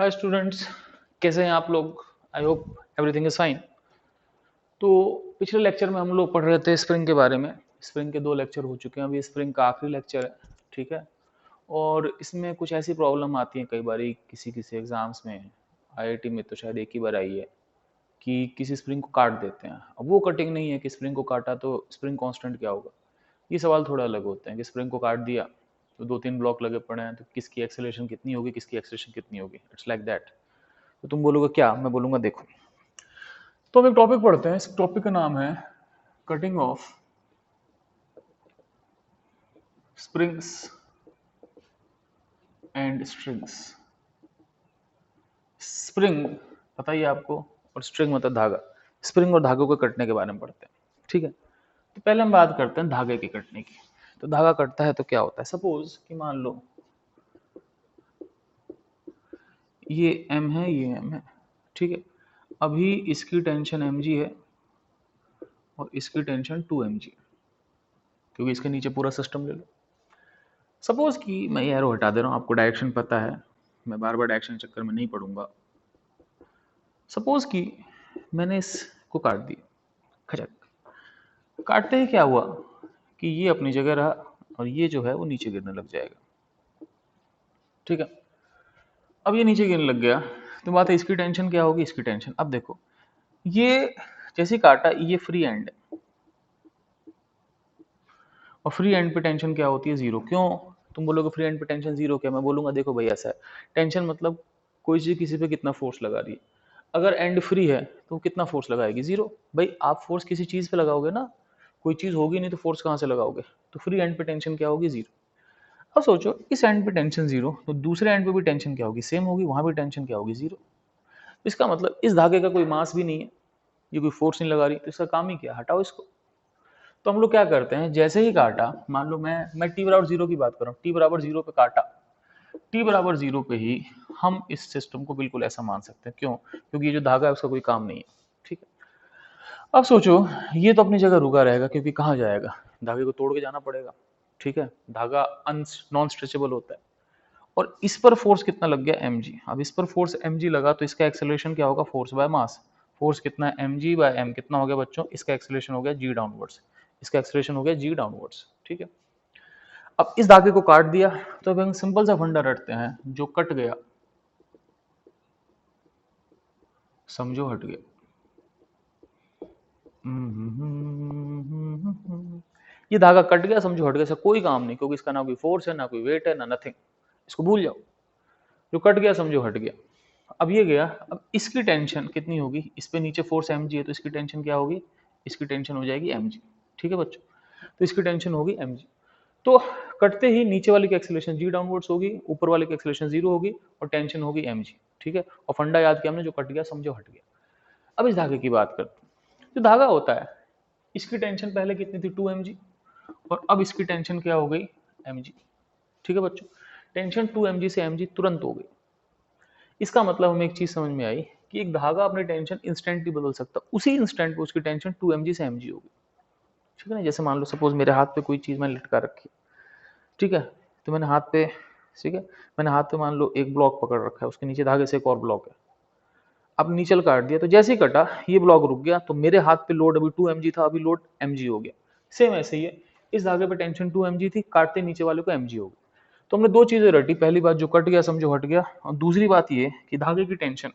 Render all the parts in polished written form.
Hi students, कैसे हैं आप लोग। I hope everything is fine. तो पिछले लेक्चर में हम लोग पढ़ रहे थे स्प्रिंग के बारे में। स्प्रिंग के 2 लेक्चर हो चुके हैं, अभी स्प्रिंग का आखिरी लेक्चर है। ठीक है। और इसमें कुछ ऐसी प्रॉब्लम आती है कई बार किसी किसी एग्जाम्स में। आईआईटी में तो शायद एक ही बार आई है कि किसी स्प्रिंग को काट देते हैं। अब वो कटिंग नहीं है कि स्प्रिंग को काटा तो स्प्रिंग कांस्टेंट क्या होगा। ये सवाल थोड़ा अलग होते हैं कि स्प्रिंग को काट दिया तो 2-3 ब्लॉक लगे पड़े हैं, तो किसकी एक्सेलरेशन कितनी होगी, किसकी एक्सेलरेशन कितनी होगी। It's like that. तो तुम बोलोगे क्या, मैं बोलूंगा देखो। तो हम एक टॉपिक पढ़ते हैं। इस टॉपिक का नाम है cutting of springs and strings. Spring पता ही है आपको, और स्ट्रिंग मतलब धागा। स्प्रिंग और धागों को कटने के बारे में पढ़ते हैं। ठीक है। तो पहले हम बात करते हैं धागे की कटने की। तो धागा कटता है तो क्या होता है। सपोज कि मान लो ये एम है, ये एम है। ठीक है। अभी इसकी टेंशन एम जी है और इसकी टेंशन 2 mg, क्योंकि इसके नीचे पूरा सिस्टम ले लो। सपोज कि मैं ये एरो हटा दे रहा हूँ, आपको डायरेक्शन पता है, मैं बार बार डायरेक्शन के चक्कर में नहीं पढ़ूंगा। सपोज कि मैंने इसको काट दिया, खचक। काटते ही क्या हुआ कि ये अपनी जगह रहा और ये जो है वो नीचे गिरने लग जाएगा। ठीक है। अब ये नीचे गिरने लग गया तो बात है इसकी टेंशन क्या होगी, इसकी टेंशन। अब देखो ये जैसे काटा, ये फ्री एंड है और फ्री एंड पे टेंशन क्या होती है, जीरो। क्यों? तुम बोलोगे फ्री एंड पे टेंशन जीरो क्या। मैं बोलूंगा देखो भाई ऐसा है, टेंशन मतलब कोई चीज किसी पे कितना फोर्स लगा रही है। अगर एंड फ्री है तो कितना फोर्स लगाएगी, जीरो। भाई आप फोर्स किसी चीज पे लगाओगे ना, कोई चीज होगी नहीं तो फोर्स कहाँ से लगाओगे। तो फ्री एंड पे टेंशन क्या होगी, जीरो। अब सोचो इस एंड पे टेंशन जीरो तो दूसरे एंड पे भी टेंशन क्या होगी, सेम होगी, वहां भी टेंशन क्या होगी, जीरो। इसका मतलब इस धागे का कोई मास भी नहीं है, ये कोई फोर्स नहीं लगा रही, तो इसका काम ही क्या, हटाओ इसको। तो हम लोग क्या करते हैं, जैसे ही काटा, मान लो मैं टी बराबर जीरो की बात कर रहा हूँ, टी बराबर जीरो पे काटा, टी बराबर जीरो पे ही हम इस सिस्टम को बिल्कुल ऐसा मान सकते हैं। क्यों? क्योंकि ये जो धागा है उसका कोई काम नहीं है। ठीक है। अब सोचो ये तो अपनी जगह रुका रहेगा, क्योंकि कहाँ जाएगा, धागे को तोड़ के जाना पड़ेगा। ठीक है। धागा नॉन स्ट्रेचेबल होता है। और इस पर फोर्स कितना लग गया, mg। अब इस पर फोर्स mg लगा तो इसका एक्सेलरेशन क्या होगा, फोर्स बाय मास। फोर्स कितना है, mg बाय m। कितना हो गया बच्चों, इसका एक्सेलरेशन हो गया g डाउनवर्ड्स। इसका एक्सेलरेशन हो गया g डाउनवर्ड्स। ठीक है। अब इस धागे को काट दिया तो अब हम सिंपल सा फंडा रटते हैं, जो कट गया समझो हट गया। ये धागा कट गया समझो हट गया, इसका कोई काम नहीं, क्योंकि इसका ना कोई फोर्स है, ना कोई वेट है, ना नथिंग। इसको भूल जाओ। जो कट गया समझो हट गया। अब ये गया, अब इसकी टेंशन कितनी होगी, इस पे नीचे फोर्स mg है तो इसकी टेंशन क्या होगी, इसकी टेंशन हो जाएगी mg। ठीक है बच्चों। तो इसकी टेंशन होगी mg। तो कटते ही नीचे वाले की एक्सेलरेशन g डाउनवर्ड्स होगी, ऊपर वाले की एक्सेलरेशन जीरो होगी और टेंशन होगी mg। ठीक है। और फंडा याद किया हमने, जो कट गया समझो हट गया। अब इस धागे की बात करते हैं। जो धागा होता है इसकी टेंशन पहले कितनी थी, 2 mg, और अब इसकी टेंशन क्या हो गई, mg। ठीक है बच्चों। टेंशन 2 mg से mg तुरंत हो गई। इसका मतलब हमें एक चीज समझ में आई कि एक धागा अपनी टेंशन इंस्टेंटली बदल सकता, उसी इंस्टेंट पे उसकी टेंशन 2 mg से mg होगी। ठीक है ना। जैसे मान लो सपोज मेरे हाथ पे कोई चीज मैंने लटका रखी है। ठीक है। तो मैंने हाथ पे, ठीक है, मैंने हाथ पे मान लो एक ब्लॉक पकड़ रखा है, उसके नीचे धागे से एक और ब्लॉक है। अब नीचल काट दिया तो जैसे ही कटा ये ब्लॉक रुक गया, तो मेरे हाथ पे लोड अभी 2 mg था, अभी लोड mg हो गया। सेम ऐसे ही है, इस धागे पे टेंशन 2 mg थी, काटते नीचे वाले को mg हो गई। तो हमने दो चीजें रटी, पहली बात जो कट गया समझो हट गया, और दूसरी बात ये कि धागे की टेंशन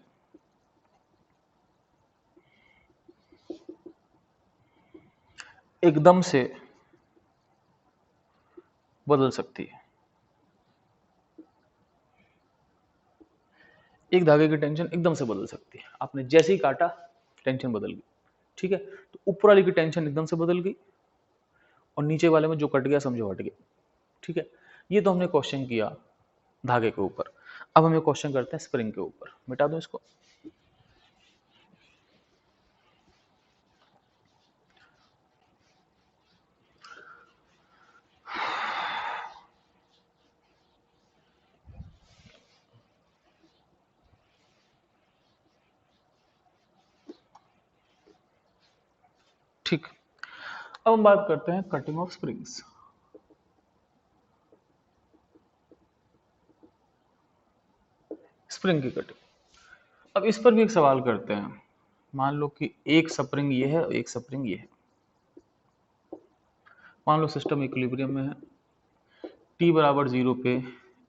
एकदम से बदल सकती है। एक धागे की टेंशन एकदम से बदल सकती है, आपने जैसे ही काटा टेंशन बदल गई। ठीक है। तो ऊपर वाले की टेंशन एकदम से बदल गई और नीचे वाले में जो कट गया समझो हट गया। ठीक है। ये तो हमने क्वेश्चन किया धागे के ऊपर। अब हम ये क्वेश्चन करते हैं स्प्रिंग के ऊपर। मिटा दो इसको। ठीक। अब हम बात करते हैं कटिंग ऑफ स्प्रिंग्स। स्प्रिंग की कटिंग। अब इस पर भी एक सवाल करते हैं। मान लो कि एक स्प्रिंग ये है और एक स्प्रिंग ये है। मान लो सिस्टम इक्विलिब्रियम में है, t बराबर 0 पे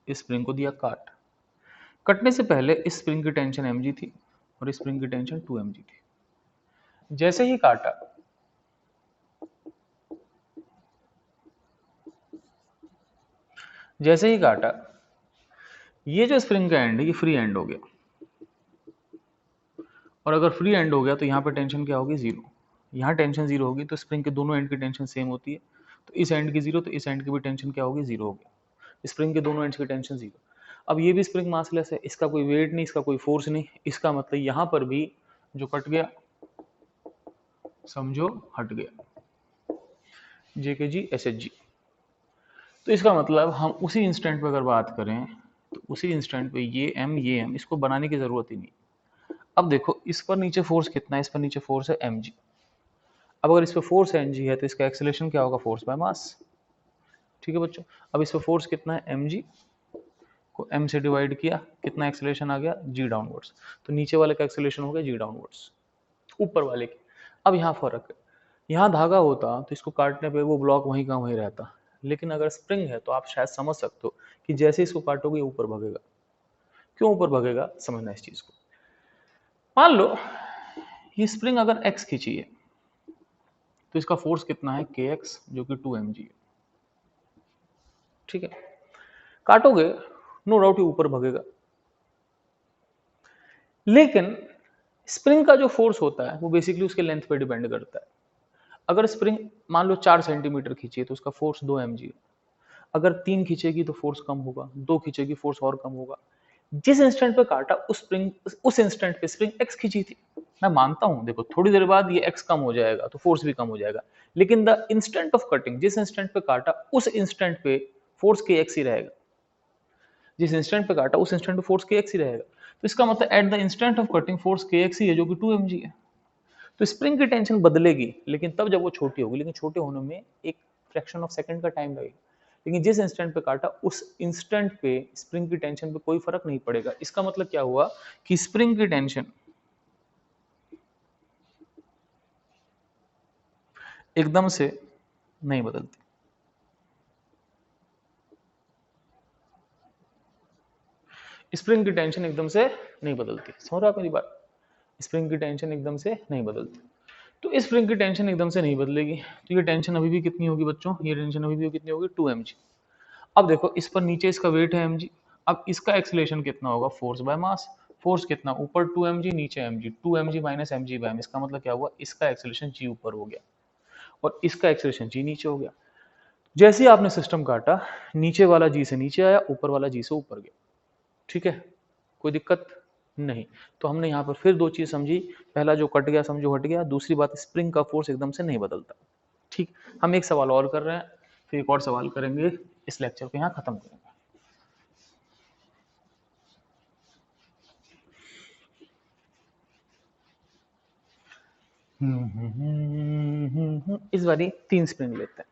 इस स्प्रिंग को दिया काट। कटने से पहले इस स्प्रिंग की टेंशन mg थी और इस स्प्रिंग की टेंशन 2mg थी। जैसे ही काटा, जैसे ही काटा, ये जो स्प्रिंग का एंड है ये फ्री एंड हो गया, और अगर फ्री एंड हो गया तो यहाँ पे टेंशन क्या होगी? 0। यहाँ टेंशन 0 होगी तो स्प्रिंग के दोनों एंड की टेंशन सेम होती है, तो इस एंड की 0 तो इस एंड की भी टेंशन क्या होगी? 0 होगी। स्प्रिंग के दोनों एंड्स की टेंशन 0। अब ये भी स्प्रिंग मासलेस है, इसका कोई वेट नहीं, इसका कोई फोर्स नहीं, इसका मतलब यहाँ पर भी जो कट गया समझो हट गया, जे के जी एस एच जी। तो इसका मतलब हम उसी इंस्टेंट पे अगर बात करें तो उसी इंस्टेंट पे ये एम इसको बनाने की जरूरत ही नहीं। अब देखो इस पर नीचे फोर्स कितना है? इस पर नीचे फोर्स है mg। अब अगर इस पर फोर्स mg है तो इसका एक्सेलरेशन क्या होगा? Force by mass. ठीक है बच्चों, अब इस पर फोर्स कितना है? mg को m से डिवाइड किया, कितना एक्सेलरेशन आ गया? g downwards. तो नीचे वाले का एक्सेलरेशन हो गया g डाउनवर्ड्स, ऊपर वाले की। अब यहाँ फर्क है, यहाँ धागा होता तो इसको काटने पे वो ब्लॉक वहीं का वहीं रहता, लेकिन अगर स्प्रिंग है तो आप शायद समझ सकते हो कि जैसे इसको काटोगे ऊपर भगेगा। क्यों ऊपर भगेगा? समझना इस चीज को। मान लो ये स्प्रिंग अगर x खींची है तो इसका फोर्स कितना है? kx, जो कि 2mg है। ठीक है, काटोगे नो डाउट ये ऊपर भगेगा, लेकिन स्प्रिंग का जो फोर्स होता है वो बेसिकली उसके लेंथ पे डिपेंड करता है। अगर स्प्रिंग मान लो 4 सेंटीमीटर खींची है तो उसका फोर्स 2mg है। अगर 3 खींचेगी तो फोर्स कम होगा, 2 खींचेगी फोर्स और कम होगा। जिस इंस्टेंट पे काटा उस इंस्टेंट पे स्प्रिंग एक्स खींची थी। मैं मानता हूं, देखो थोड़ी देर बाद ये एक्स कम हो जाएगा तो फोर्स भी कम हो जाएगा, लेकिन द इंस्टेंट ऑफ कटिंग, जिस इंस्टेंट पे काटा उस इंस्टेंट पे फोर्स के एक्स ही रहेगा। जिस इंस्टेंट पे काटा उस इंस्टेंट पे फोर्स के एक्स ही रहेगा। तो इसका मतलब at the instant of cutting force के एक्स ही है, जो कि 2mg है। तो स्प्रिंग की टेंशन बदलेगी, लेकिन तब जब वो छोटी होगी, लेकिन छोटे होने में एक फ्रैक्शन ऑफ सेकंड का टाइम लगेगा। लेकिन जिस इंस्टेंट पे काटा उस इंस्टेंट पे स्प्रिंग की टेंशन पे कोई फर्क नहीं पड़ेगा। इसका मतलब क्या हुआ कि स्प्रिंग की टेंशन एकदम से नहीं बदलती। स्प्रिंग की टेंशन एकदम से नहीं बदलती। समझ रहे हो आप मेरी बात? स्प्रिंग की टेंशन एकदम से नहीं बदलती। तो इस स्प्रिंग की टेंशन एकदम से नहीं बदलेगी, तो ये टेंशन अभी भी कितनी होगी बच्चों? ये टेंशन अभी भी कितनी होगी? 2mg। अब देखो इस पर नीचे इसका वेट है mg। अब इसका एक्सेलरेशन कितना होगा? Force by mass. फोर्स कितना? ऊपर 2mg, नीचे mg। 2mg minus mg by m। इसका मतलब क्या हुआ? इसका एक्सेलरेशन g ऊपर हो गया और इसका एक्सेलरेशन g नीचे हो गया। जैसे ही आपने सिस्टम काटा, नीचे वाला g से नीचे आया, ऊपर वाला g से ऊपर गया। ठीक है, कोई दिक्कत नहीं। तो हमने यहाँ पर फिर दो चीज समझी। पहला जो कट गया समझो हट गया, दूसरी बात स्प्रिंग का फोर्स एकदम से नहीं बदलता। ठीक, हम एक सवाल और कर रहे हैं, फिर एक और सवाल करेंगे, इस लेक्चर को यहाँ खत्म करेंगे। इस बारी 3 स्प्रिंग लेते हैं।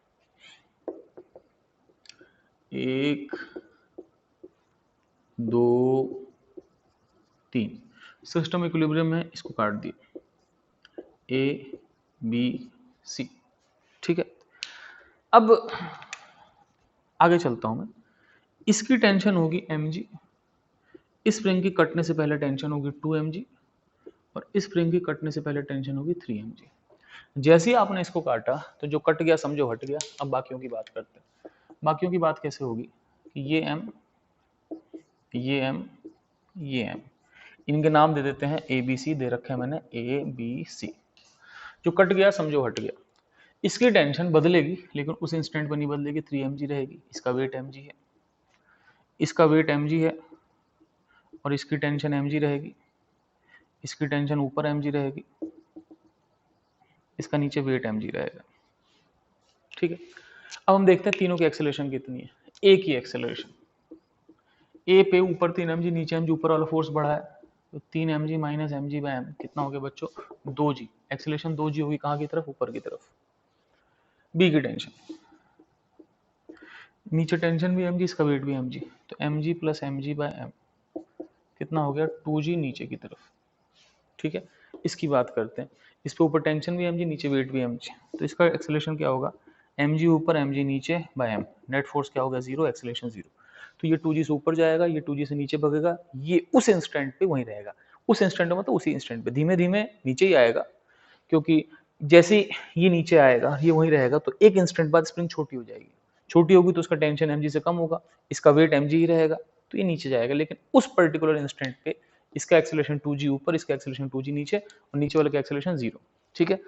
1 2 3। सिस्टम इक्विलिब्रियम में इसको काट दिए, ए बी सी। ठीक है, अब आगे चलता हूं मैं। इसकी टेंशन होगी mg, इस स्प्रिंग की कटने से पहले टेंशन होगी 2mg, और इस स्प्रिंग की कटने से पहले टेंशन होगी 3mg। जैसे ही आपने इसको काटा तो जो कट गया समझो हट गया। अब बाकियों की बात करते हैं। बाकियों की बात कैसे होगी कि ये m, ये m, ये m, इनके नाम दे देते हैं ए बी सी, दे रखे हैं मैंने ए बी सी। जो कट गया समझो हट गया। इसकी टेंशन बदलेगी लेकिन उस इंस्टेंट पर नहीं बदलेगी, 3mg रहेगी। इसका वेट mg है, इसका वेट mg है, और इसकी टेंशन mg रहेगी। इसकी टेंशन ऊपर mg रहेगी, इसका नीचे वेट mg रहेगा। ठीक है, अब हम देखते हैं तीनों की एक्सेलरेशन कितनी है। ए की एक्सेलरेशन, ए पे ऊपर 3mg, नीचे mg, ऊपर वाला फोर्स बढ़ा है, तो 3mg minus mg by m कितना हो गया बच्चों? 2g। एक्सेलरेशन 2g होगी, कहाँ की तरफ? ऊपर की तरफ। बी की टेंशन, नीचे टेंशन भी mg, इसका वेट भी mg, तो mg plus mg by m कितना हो गया 2g नीचे की तरफ, ठीक है। इसकी बात करते हैं, इस पे ऊपर टेंशन भी mg, नीचे वेट भी mg, तो इसका एक्सेलरेशन क्या होगा, mg ऊपर mg नीचे बाय m, नेट फोर्स क्या होगा 0, एक्सेलरेशन 0। तो ये 2g से ऊपर जाएगा, ये 2g से नीचे भगेगा, ये उस इंस्टेंट पे वहीं रहेगा। उस इंस्टेंट में मतलब उसी इंस्टेंट पे धीमे धीमे नीचे ही आएगा, क्योंकि जैसे ये नीचे आएगा ये वहीं रहेगा, तो एक इंस्टेंट बाद स्प्रिंग छोटी हो जाएगी, छोटी होगी तो उसका टेंशन mg से कम होगा, इसका वेट mg ही रहेगा, तो ये नीचे जाएगा। लेकिन उस पर्टिकुलर इंस्टेंट पे इसका एक्सेलरेशन 2g ऊपर, इसका एक्सेलरेशन 2g नीचे, और नीचे वाले का एक्सेलरेशन 0, ठीक है।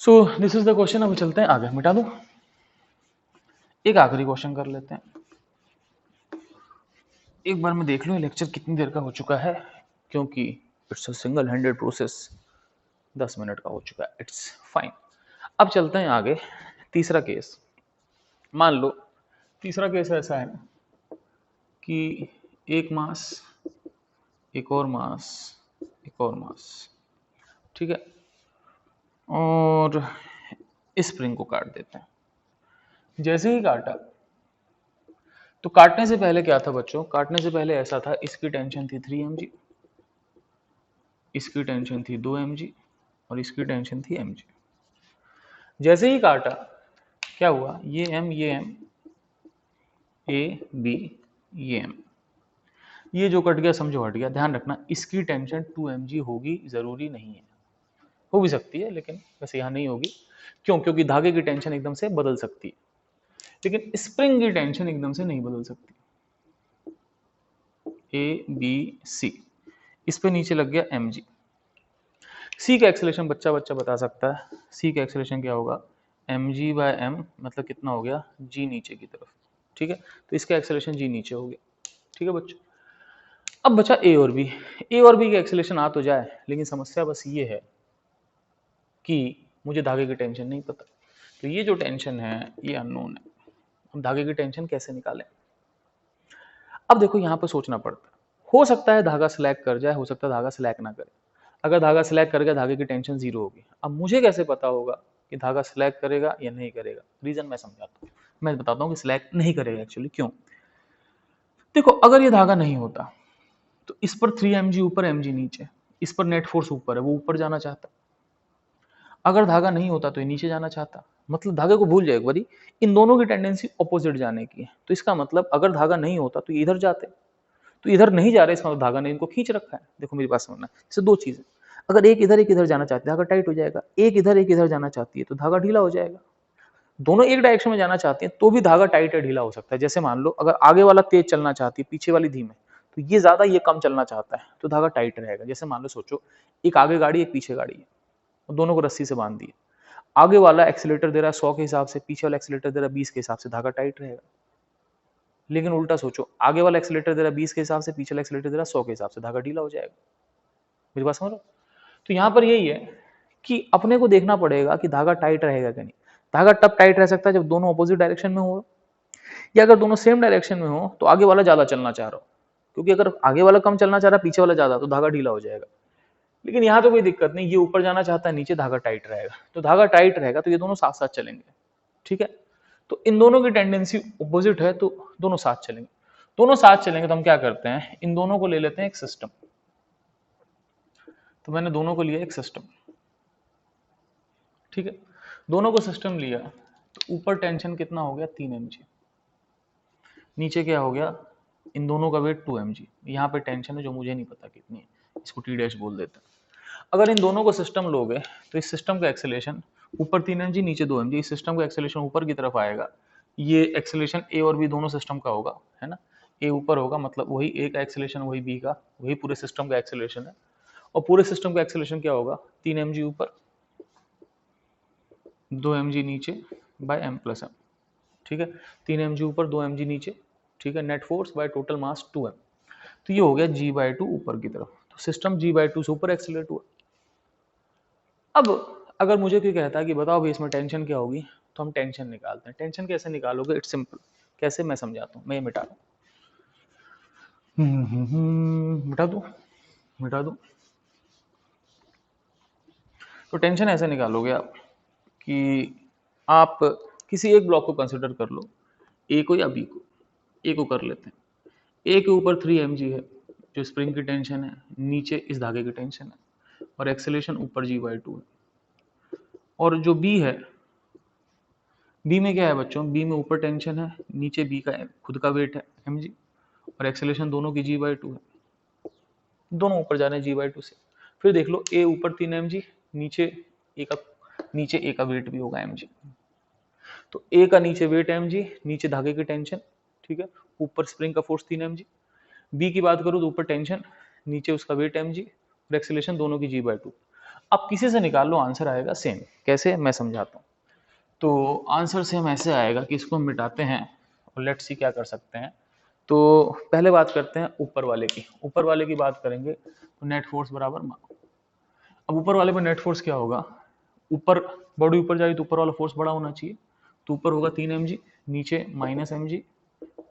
So this is the question. अब चलते हैं आगे, मिटा दो, एक आखिरी क्वेश्चन कर लेते हैं। एक बार मैं देख लूं लेक्चर कितनी देर का हो चुका है, क्योंकि it's a single handed process, 10 minute का हो चुका है, इट्स फाइन। अब चलते हैं आगे, तीसरा केस। मान लो तीसरा केस ऐसा है ना कि एक मास, एक और मास, एक और मास, ठीक है, और स्प्रिंग को काट देते हैं। जैसे ही काटा, तो काटने से पहले क्या था बच्चों, काटने से पहले ऐसा था, इसकी टेंशन थी 3 mg, इसकी टेंशन थी 2 mg, और इसकी टेंशन थी mg। जैसे ही काटा क्या हुआ, ये m, ये m, a b, ये m, ये जो कट गया समझो हट गया। ध्यान रखना इसकी टेंशन 2 mg होगी, जरूरी नहीं है, हो भी सकती है लेकिन वैसे यहाँ नहीं होगी। क्यों? क्योंकि धागे की टेंशन एकदम से बदल सकती है, लेकिन स्प्रिंग की टेंशन एकदम से नहीं बदल सकती। ए बी सी, इस पे नीचे लग गया mg। सी का एक्सेलरेशन बच्चा बच्चा बता सकता है, सी का एक्सेलरेशन क्या होगा, mg बाय m, मतलब कितना हो गया g नीचे की तरफ, ठीक है। तो इसका एक्सेलरेशन g नीचे हो गया, ठीक है बच्चों। अब बचा ए और बी, ए और बी का एक्सेलरेशन आ तो जाए, लेकिन समस्या बस ये है कि मुझे धागे की टेंशन नहीं पता। तो ये जो टेंशन है ये अननोन है, हम धागे की टेंशन कैसे निकालें। अब देखो यहाँ पर सोचना पड़ता है, हो सकता है धागा स्लैग कर जाए, हो सकता है धागा स्लैग ना करे। अगर धागा स्लैग कर गया, धागे की टेंशन 0 होगी। अब मुझे कैसे पता होगा कि धागा स्लैग करेगा या नहीं करेगा, रीजन मैं समझाता हूँ। मैं बताता हूँ कि स्लैग नहीं करेगा एक्चुअली क्यों। देखो अगर ये धागा नहीं होता तो इस पर 3 mg ऊपर mg नीचे, इस पर नेट फोर्स ऊपर है, वो ऊपर जाना चाहता। अगर धागा नहीं होता तो ये नीचे जाना चाहता, मतलब धागे को भूल जाए एक बारी, इन दोनों की टेंडेंसी ऑपोजिट जाने की है। तो इसका मतलब अगर धागा नहीं होता तो ये इधर जाते, तो इधर नहीं जा रहे, इसका मतलब धागा ने इनको खींच रखा है। देखो मेरी बात समझना, इससे दो चीजें, अगर एक इधर जाना चाहती है धागा टाइट हो जाएगा, एक इधर जाना चाहती है तो धागा ढीला हो जाएगा। दोनों एक डायरेक्शन में जाना चाहती हैं तो भी धागा टाइट या ढीला हो सकता है। जैसे मान लो अगर आगे वाला तेज चलना चाहती है, पीछे वाली धीमे, तो ये ज्यादा ये कम चलना चाहता है तो धागा टाइट रहेगा। जैसे मान लो सोचो एक आगे गाड़ी एक पीछे गाड़ी है, और दोनों को रस्सी से बांध दिए, आगे वाला एक्सीलेटर दे रहा है 100 के हिसाब से, पीछे वाला एक्सीलेटर दे रहा है 20 के हिसाब से, धागा टाइट रहेगा। लेकिन उल्टा सोचो, आगे वाला एक्सीलेटर दे रहा है 20 के हिसाब से, पीछे वाला एक्सीलेटर दे रहा है 100 के हिसाब से, धागा ढीला हो जाएगा। मेरी बात समझ लो। तो यहाँ पर यही है कि अपने को देखना पड़ेगा कि धागा टाइट रहेगा कि नहीं। धागा तब टाइट रह सकता है जब दोनों अपोजिट डायरेक्शन में हो, या अगर दोनों सेम डायरेक्शन में हो तो आगे वाला ज्यादा चलना चाह रहा हो, क्योंकि अगर आगे वाला कम चलना चाह रहा है, पीछे वाला ज्यादा, तो धागा ढीला हो जाएगा। लेकिन यहाँ तो कोई दिक्कत नहीं, ये ऊपर जाना चाहता है, नीचे धागा टाइट रहेगा, तो धागा टाइट रहेगा तो ये दोनों साथ साथ चलेंगे, ठीक है। तो इन दोनों की टेंडेंसी अपोजिट है तो दोनों साथ चलेंगे। दोनों साथ चलेंगे तो हम क्या करते हैं, इन दोनों को ले लेते हैं एक सिस्टम। तो मैंने दोनों को लिया एक सिस्टम, ठीक है। दोनों को सिस्टम लिया तो ऊपर टेंशन कितना हो गया 3 mg, नीचे क्या हो गया, इन दोनों का वेट 2 mg। यहाँ पे टेंशन है जो मुझे नहीं पता कितनी है, इसको टी डैश बोल देते हैं। अगर इन दोनों को सिस्टम लोगे तो इस सिस्टम का एक्सेलरेशन ऊपर 3 mg नीचे 2 mg, इस सिस्टम का एक्सेलरेशन ऊपर की तरफ आएगा। ये एक्सेलरेशन ए और बी दोनों सिस्टम का होगा, है ना। ए ऊपर होगा मतलब वही ए का एक्सेलरेशन, वही बी का, वही पूरे सिस्टम का एक्सेलरेशन है। और पूरे सिस्टम का एक्सेलरेशन क्या होगा, 3 mg ऊपर 2 mg नीचे बाय m प्लस m, ठीक है। 3 mg ऊपर 2 mg नीचे, ठीक है। Net force by total mass 2m, तो ये हो गया g/2 ऊपर की तरफ। तो सिस्टम g/2 से ऊपर एक्सीलरेट हुआ। अब अगर मुझे कोई कहता है कि बताओ भाई इसमें टेंशन क्या होगी, तो हम टेंशन निकालते हैं। टेंशन कैसे निकालोगे, इट्स सिंपल। कैसे, मैं समझाता हूँ, मैं ये मिटा दूँ, मिटा दूँ, मिटा दूँ। तो टेंशन ऐसे निकालोगे आप कि आप किसी एक ब्लॉक को कंसिडर कर लो, ए को या बी को। ए को कर लेते हैं, ए के ऊपर 3 mg है, जो स्प्रिंग की टेंशन है नीचे इस धागे की टेंशन है, और एक्सेलेरेशन ऊपर g/2 है। और जो b है, b में क्या है बच्चों, b में ऊपर टेंशन है, नीचे b का खुद का वेट है mg, और एक्सेलेरेशन दोनों की g/2 है, दोनों ऊपर जा रहे हैं g/2 से। फिर देख लो a ऊपर 3 mg, नीचे a का वेट भी होगा mg, तो a का नीचे वेट mg, नीचे धागे की टेंशन, ठीक है, ऊपर स्प्रिंग का फोर्स 3 mg। b की बात करूँ तो ऊपर टेंशन, नीचे उसका वेट mg, और एक्सेलेरेशन दोनों की g/2। अब किसी से निकाल लो, आंसर आएगा सेम। कैसे, मैं समझाता हूँ। तो आंसर सेम ऐसे आएगा कि इसको हम मिटाते हैं और लेट्स सी क्या कर सकते हैं। तो पहले बात करते हैं ऊपर वाले की। ऊपर वाले की बात करेंगे तो नेट फोर्स बराबर अब ऊपर वाले पर नेट फोर्स क्या होगा, ऊपर बॉडी ऊपर जाएगी तो ऊपर वाला फोर्स बड़ा होना चाहिए, तो ऊपर होगा 3 mg, नीचे -mg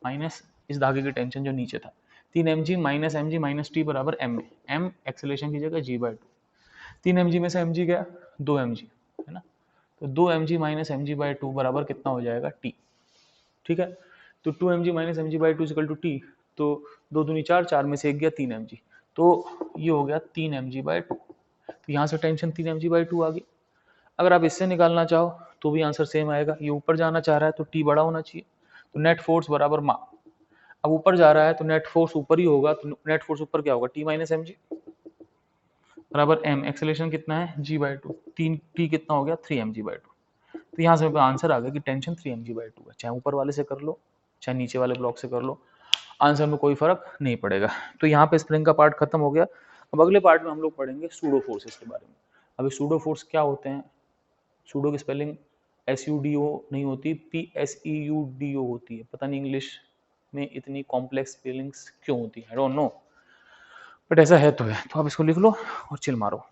माइनस इस धागे की टेंशन जो नीचे था, 3 mg minus mg minus T बराबर m, m एक्सेलेरेशन की जगह g/2। 3 mg में से mg गया, 2 mg है ना, तो 2 mg माइनस mg/2 बराबर कितना हो जाएगा, t। ठीक है, तो 2 mg minus mg/2 equal to t, तो 2 दूनी 4, 4 में से 1 गया 3 mg, तो ये हो गया 3 mg/2। तो यहाँ से टेंशन 3 mg/2 आ गई। अगर आप इससे निकालना चाहो तो भी आंसर सेम आएगा। ये ऊपर जाना चाह रहा है तो t बड़ा होना चाहिए, तो नेट फोर्स बराबर मा। अब ऊपर जा रहा है तो नेट फोर्स ऊपर ही होगा, तो नेट फोर्स ऊपर क्या होगा, t माइनस mg बराबर m, एक्सेलेरेशन कितना है g/2, 3 t कितना हो गया 3 mg/2। तो यहाँ से आंसर आ गया कि टेंशन 3 mg/2 है। चाहे ऊपर वाले से कर लो चाहे नीचे वाले ब्लॉक से कर लो, आंसर में कोई फर्क नहीं पड़ेगा। तो यहाँ पे स्प्रिंग का पार्ट खत्म हो गया। अब अगले पार्ट में हम लोग पढ़ेंगे सूडो फोर्सेस के बारे में। अभी सूडो फोर्स क्या होते हैं, सूडो की स्पेलिंग SUDO नहीं होती, PSEUDO होती है। पता नहीं इंग्लिश में इतनी कॉम्प्लेक्स स्पेलिंग्स क्यों होती है, आई डोंट नो, बट ऐसा है तो है। तो आप इसको लिख लो और चिल मारो।